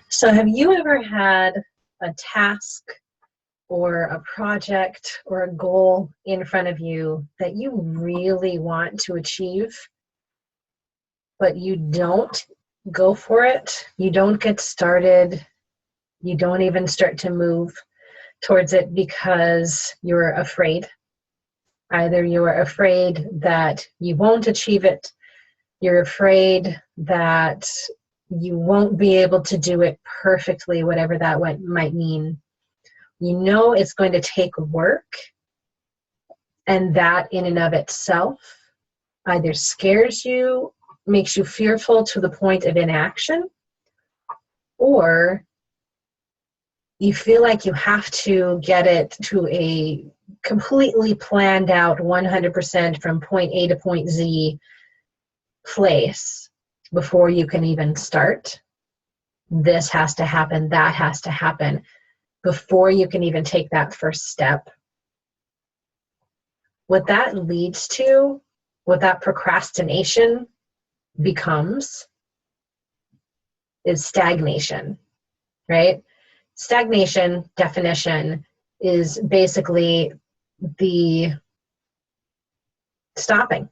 So have you ever had a task or a project or a goal in front of you that you really want to achieve, but you don't go for it? You don't get started. You don't even start to move towards it because you're afraid. Either you're afraid that you won't achieve it, you're afraid that you won't be able to do it perfectly, whatever that might mean. You know it's going to take work, and that in and of itself either scares you, makes you fearful to the point of inaction, or you feel like you have to get it to a completely planned out 100% from point A to point Z place before you can even start. This has to happen, that has to happen before you can even take that first step. What that leads to, what that procrastination becomes, is stagnation, right? Stagnation, definition, is basically the stopping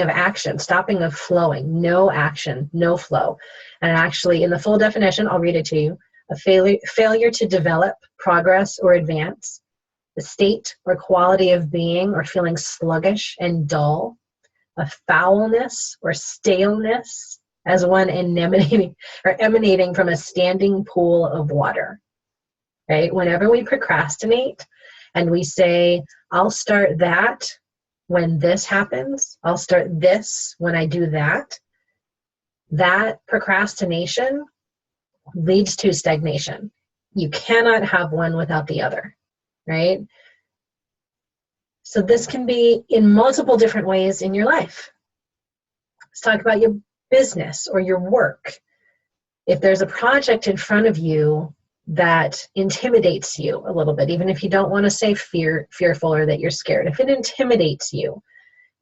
of action, stopping of flowing, no action, no flow. And actually, in the full definition, I'll read it to you: a failure to develop, progress, or advance, the state or quality of being or feeling sluggish and dull, a foulness or staleness as one emanating from a standing pool of water, right? Whenever we procrastinate and we say, I'll start that when this happens, I'll start this when I do that, that procrastination leads to stagnation. You cannot have one without the other, right? So this can be in multiple different ways in your life. Let's talk about your business or your work. If there's a project in front of you that intimidates you a little bit, even if you don't want to say fearful or that you're scared, if it intimidates you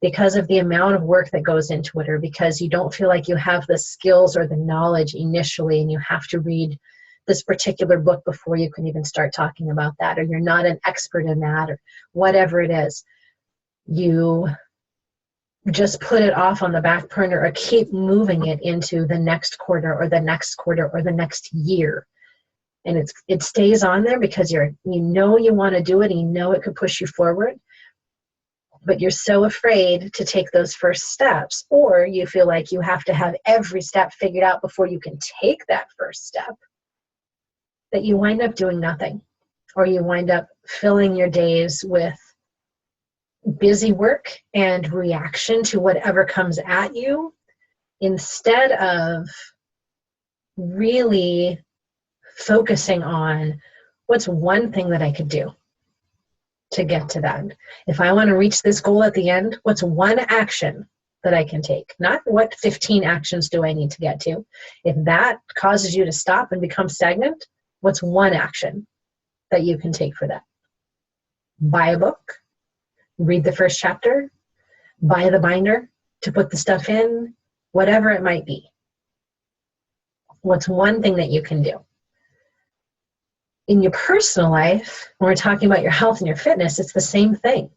because of the amount of work that goes into it, or because you don't feel like you have the skills or the knowledge initially and you have to read this particular book before you can even start talking about that, or you're not an expert in that, or whatever it is, you just put it off on the back burner or keep moving it into the next quarter or the next quarter or the next year. And it stays on there because you know you want to do it, and you know it could push you forward, but you're so afraid to take those first steps, or you feel like you have to have every step figured out before you can take that first step, that you wind up doing nothing, or you wind up filling your days with busy work and reaction to whatever comes at you, instead of really focusing on what's one thing that I could do to get to that. If I want to reach this goal at the end, what's one action that I can take? Not what 15 actions do I need to get to. If that causes you to stop and become stagnant, what's one action that you can take for that? Buy a book, read the first chapter, buy the binder to put the stuff in, whatever it might be. What's one thing that you can do? In your personal life, when we're talking about your health and your fitness, it's the same thing.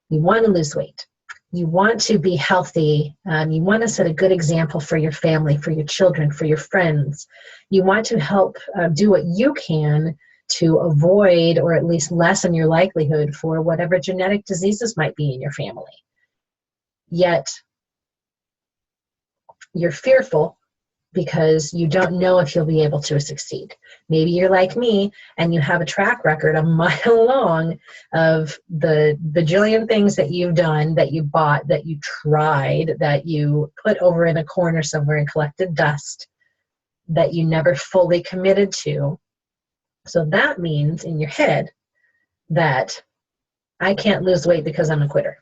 You want to lose weight. You want to be healthy. You want to set a good example for your family, for your children, for your friends. You want to help do what you can to avoid or at least lessen your likelihood for whatever genetic diseases might be in your family. Yet, you're fearful because you don't know if you'll be able to succeed. Maybe you're like me and you have a track record a mile long of the bajillion things that you've done, that you bought, that you tried, that you put over in a corner somewhere and collected dust, that you never fully committed to. So that means in your head that I can't lose weight because I'm a quitter.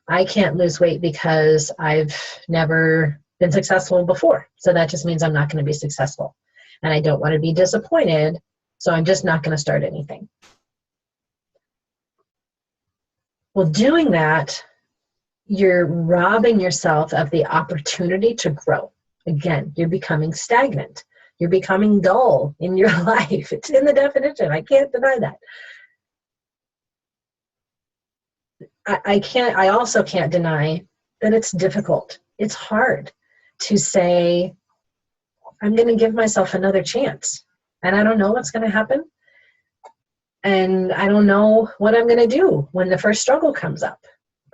I can't lose weight because I've never been successful before. So that just means I'm not going to be successful. And I don't want to be disappointed, so I'm just not going to start anything. Well, doing that, you're robbing yourself of the opportunity to grow. Again, you're becoming stagnant. You're becoming dull in your life. It's in the definition. I can't deny that. I also can't deny that it's difficult. It's hard to say, I'm going to give myself another chance. And I don't know what's going to happen. And I don't know what I'm going to do when the first struggle comes up.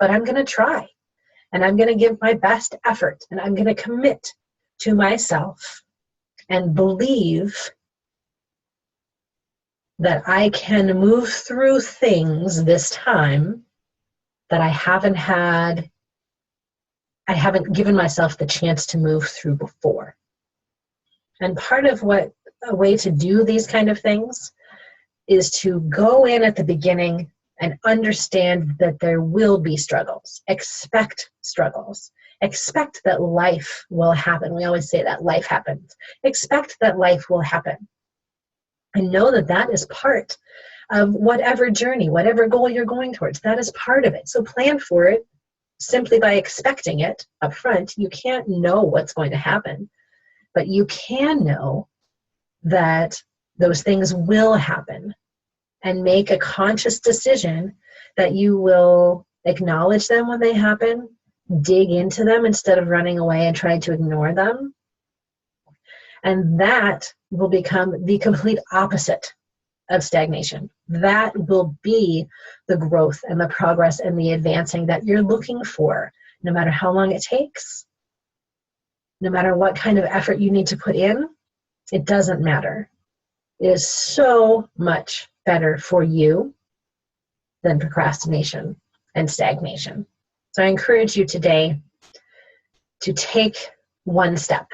But I'm going to try. And I'm going to give my best effort. And I'm going to commit to myself and believe that I can move through things this time that I haven't given myself the chance to move through before. And part of what a way to do these kind of things is to go in at the beginning and understand that there will be struggles. Expect struggles. Expect that life will happen. We always say that life happens. Expect that life will happen. And know that that is part of whatever journey, whatever goal you're going towards. That is part of it. So plan for it simply by expecting it up front. You can't know what's going to happen, but you can know that those things will happen, and make a conscious decision that you will acknowledge them when they happen, dig into them instead of running away and trying to ignore them. And that will become the complete opposite of stagnation. That will be the growth and the progress and the advancing that you're looking for, no matter how long it takes, no matter what kind of effort you need to put in. It doesn't matter. It is so much better for you than procrastination and stagnation. So I encourage you today to take one step,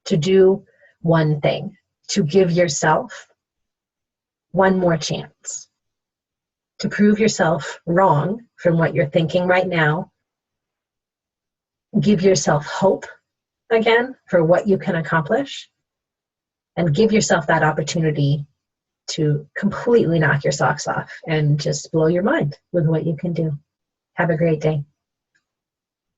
to do one thing, to give yourself one more chance, to prove yourself wrong from what you're thinking right now. Give yourself hope again for what you can accomplish, and give yourself that opportunity to completely knock your socks off and just blow your mind with what you can do. Have a great day.